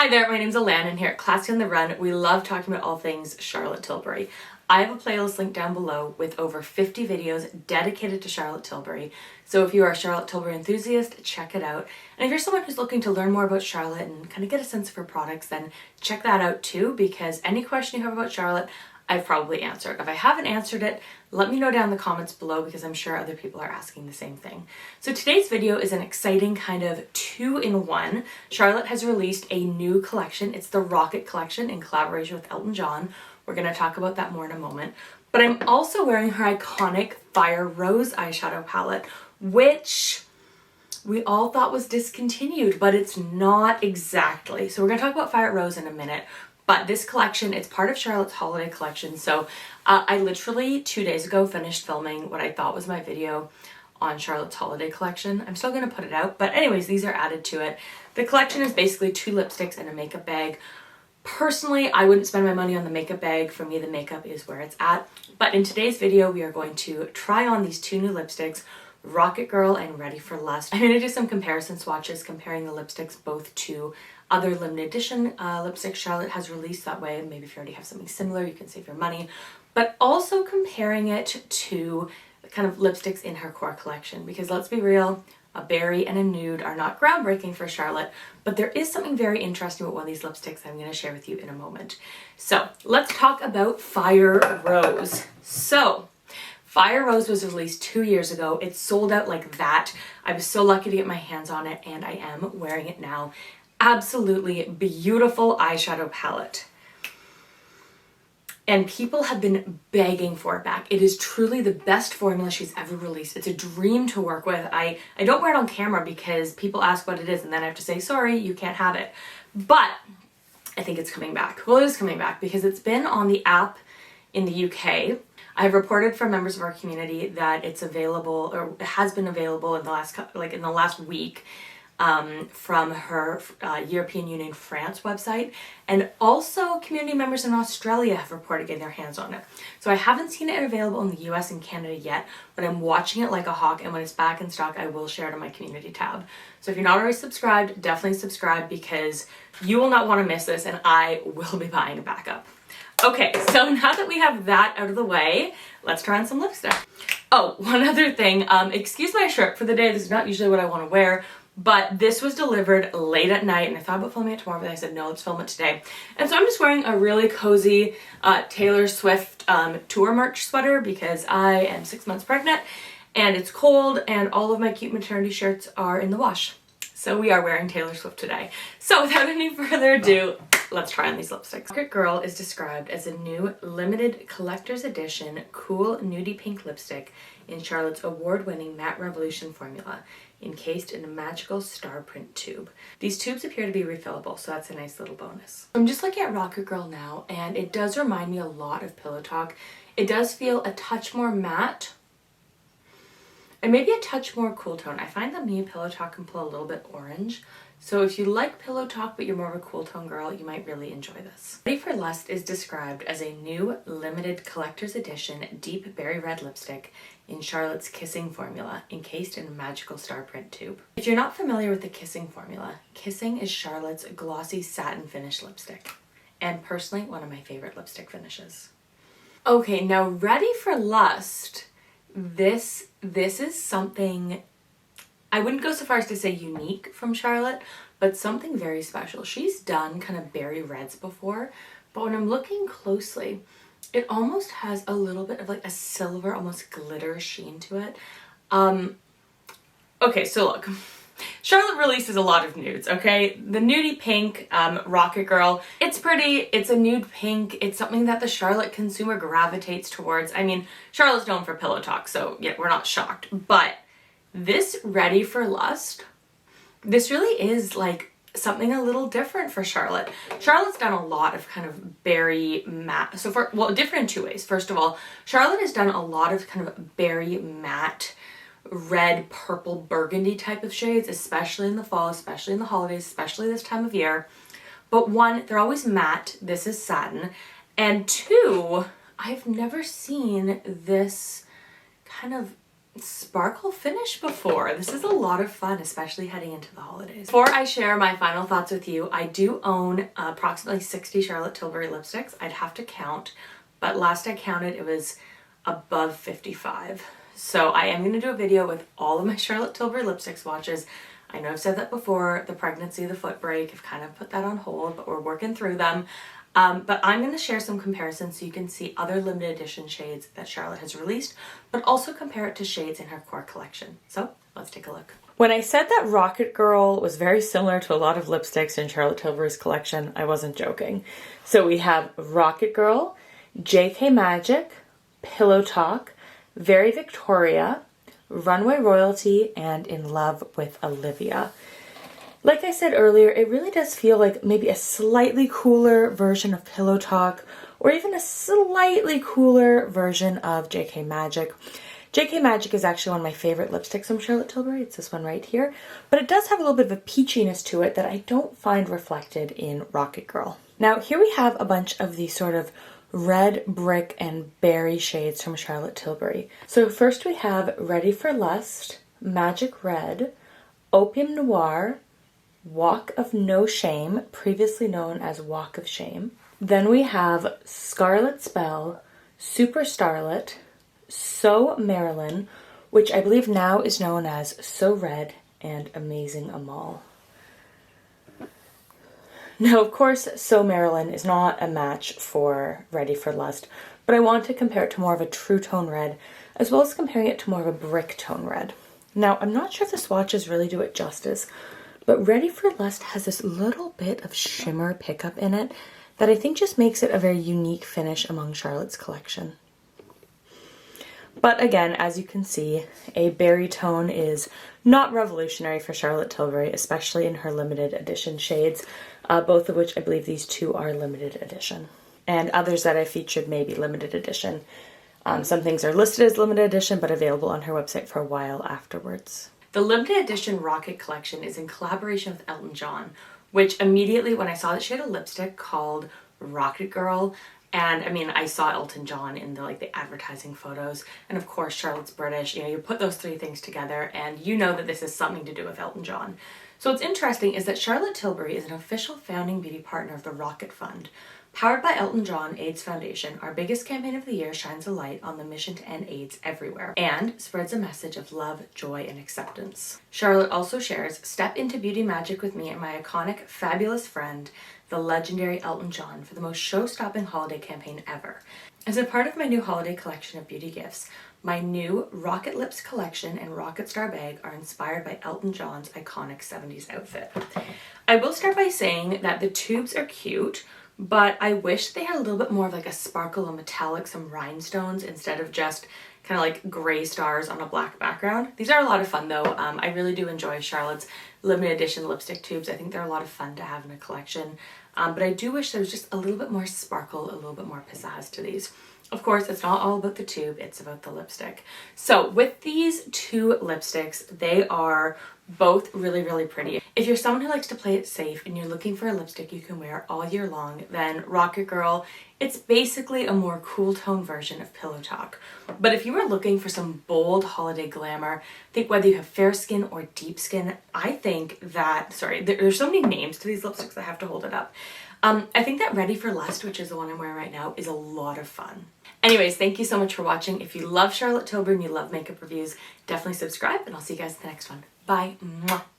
Hi there, my name's Alan and here at Classy on the Run, we love talking about all things Charlotte Tilbury. I have a playlist linked down below with over 50 videos dedicated to Charlotte Tilbury. So if you are a Charlotte Tilbury enthusiast, check it out. And if you're someone who's looking to learn more about Charlotte and kind of get a sense of her products, then check that out too, because any question you have about Charlotte, I've probably answered. If I haven't answered it, let me know down in the comments below because I'm sure other people are asking the same thing. So today's video is an exciting kind of two-in-one. Charlotte has released a new collection. It's the Rocket collection in collaboration with Elton John. We're going to talk about that more in a moment. But I'm also wearing her iconic Fire Rose eyeshadow palette, which we all thought was discontinued, but it's not exactly. So we're going to talk about Fire Rose in a minute. But this collection, it's part of Charlotte's holiday collection. So I literally 2 days ago finished filming what I thought was my video on Charlotte's holiday collection. I'm still going to put it out. But anyways, these are added to it. The collection is basically 2 lipsticks and a makeup bag. Personally, I wouldn't spend my money on the makeup bag. For me, the makeup is where it's at. But in today's video, we are going to try on these 2 new lipsticks, Rocket Girl and Ready for Lust. I'm going to do some comparison swatches comparing the lipsticks both to other limited edition lipsticks Charlotte has released. That way, maybe if you already have something similar, you can save your money. But also comparing it to the kind of lipsticks in her core collection. Because let's be real, a berry and a nude are not groundbreaking for Charlotte, but there is something very interesting about one of these lipsticks I'm going to share with you in a moment. So let's talk about Fire Rose. So Fire Rose was released 2 years ago. It sold out like that. I was so lucky to get my hands on it and I am wearing it now. Absolutely beautiful eyeshadow palette. And people have been begging for it back. It is truly the best formula she's ever released. It's a dream to work with. I don't wear it on camera because people ask what it is and then I have to say, sorry, you can't have it. But I think it's coming back. Well, it is coming back because it's been on the app in the UK. I've reported from members of our community that it's available, or it has been available in the last week from her European Union France website, and also community members in Australia have reported getting their hands on it. So I haven't seen it available in the US and Canada yet, but I'm watching it like a hawk, and when it's back in stock, I will share it on my community tab. So if you're not already subscribed, definitely subscribe because you will not want to miss this, and I will be buying a backup. Okay, so now that we have that out of the way, let's try on some lipstick. Oh, one other thing, excuse my shirt for the day. This is not usually what I want to wear, but this was delivered late at night and I thought about filming it tomorrow, but I said, no, let's film it today. And so I'm just wearing a really cozy Taylor Swift tour merch sweater because I am 6 months pregnant and it's cold and all of my cute maternity shirts are in the wash. So we are wearing Taylor Swift today. So without any further ado, let's try on these lipsticks. Rocket Girl is described as a new limited collector's edition cool nudie pink lipstick in Charlotte's award-winning Matte Revolution formula, encased in a magical star print tube. These tubes appear to be refillable, so that's a nice little bonus. I'm just looking at Rocket Girl now, and it does remind me a lot of Pillow Talk. It does feel a touch more matte, and maybe a touch more cool tone. I find that me and Pillow Talk can pull a little bit orange. So if you like Pillow Talk but you're more of a cool tone girl, you might really enjoy this. Ready for Lust is described as a new limited collector's edition deep berry red lipstick in Charlotte's Kissing formula, encased in a magical star print tube. If you're not familiar with the Kissing formula, Kissing is Charlotte's glossy satin finish lipstick, and personally one of my favorite lipstick finishes. Okay, now Ready for Lust. This is something, I wouldn't go so far as to say unique from Charlotte, but something very special. She's done kind of berry reds before, but when I'm looking closely, it almost has a little bit of like a silver, almost glitter sheen to it. Okay, so look, Charlotte releases a lot of nudes, okay? The nudie pink, Rocket Girl, it's pretty, it's a nude pink, it's something that the Charlotte consumer gravitates towards. I mean, Charlotte's known for Pillow Talk, so yeah, we're not shocked. But this Ready for Lust, this really is like something a little different for Charlotte. Charlotte's done a lot of kind of berry matte, different in 2 ways. First of all, Charlotte has done a lot of kind of berry matte, red, purple, burgundy type of shades, especially in the fall, especially in the holidays, especially this time of year. But one, they're always matte. This is satin. And 2, I've never seen this kind of sparkle finish before. This is a lot of fun, especially heading into the holidays. Before I share my final thoughts with you, I do own approximately 60 Charlotte Tilbury lipsticks. I'd have to count, but last I counted it was above 55. So I am going to do a video with all of my Charlotte Tilbury lipstick swatches. I know I've said that before, the pregnancy, the foot break, I've kind of put that on hold, but we're working through them. But I'm going to share some comparisons so you can see other limited edition shades that Charlotte has released, but also compare it to shades in her core collection. So let's take a look. When I said that Rocket Girl was very similar to a lot of lipsticks in Charlotte Tilbury's collection, I wasn't joking. So we have Rocket Girl, JK Magic, Pillow Talk, Very Victoria, Runway Royalty, and In Love with Olivia. Like I said earlier, it really does feel like maybe a slightly cooler version of Pillow Talk, or even a slightly cooler version of JK Magic. JK Magic is actually one of my favorite lipsticks from Charlotte Tilbury. It's this one right here. But it does have a little bit of a peachiness to it that I don't find reflected in Rocket Girl. Now here we have a bunch of these sort of red, brick, and berry shades from Charlotte Tilbury. So first we have Ready for Lust, Magic Red, Opium Noir, Walk of No Shame, previously known as Walk of Shame. Then we have Scarlet Spell, Super Starlet, So Marilyn, which I believe now is known as So Red, and Amazing Amal. Now, of course, So Marilyn is not a match for Ready for Lust, but I want to compare it to more of a true tone red, as well as comparing it to more of a brick tone red. Now, I'm not sure if the swatches really do it justice, but Ready for Lust has this little bit of shimmer pickup in it that I think just makes it a very unique finish among Charlotte's collection. But again, as you can see, a berry tone is not revolutionary for Charlotte Tilbury, especially in her limited edition shades, both of which I believe these two are limited edition. And others that I featured may be limited edition. Some things are listed as limited edition, but available on her website for a while afterwards. The limited edition Rocket collection is in collaboration with Elton John, which immediately when I saw that she had a lipstick called Rocket Girl, and I mean, I saw Elton John in the advertising photos, and of course Charlotte's British, you put those three things together and you know that this is something to do with Elton John. So what's interesting is that Charlotte Tilbury is an official founding beauty partner of the Rocket Fund. Powered by Elton John AIDS Foundation, our biggest campaign of the year shines a light on the mission to end AIDS everywhere and spreads a message of love, joy, and acceptance. Charlotte also shares, "Step into beauty magic with me and my iconic, fabulous friend, the legendary Elton John, for the most show-stopping holiday campaign ever. As a part of my new holiday collection of beauty gifts, my new Rocket Lips collection and Rocket Star bag are inspired by Elton John's iconic 70s outfit." I will start by saying that the tubes are cute, but I wish they had a little bit more of a sparkle and metallic, some rhinestones, instead of just kind of gray stars on a black background. These are a lot of fun though. I really do enjoy Charlotte's limited edition lipstick tubes. I think they're a lot of fun to have in a collection. But I do wish there was just a little bit more sparkle, a little bit more pizzazz to these. Of course, it's not all about the tube, it's about the lipstick. So with these two lipsticks, they are both really, really pretty. If you're someone who likes to play it safe and you're looking for a lipstick you can wear all year long, then Rocket Girl, it's basically a more cool tone version of Pillow Talk. But if you are looking for some bold holiday glamour, I think whether you have fair skin or deep skin, I think that, sorry, there's so many names to these lipsticks I have to hold it up. I think that Ready for Lust, which is the one I'm wearing right now, is a lot of fun. Anyways, thank you so much for watching. If you love Charlotte Tilbury and you love makeup reviews, definitely subscribe, and I'll see you guys in the next one. Bye. Mwah.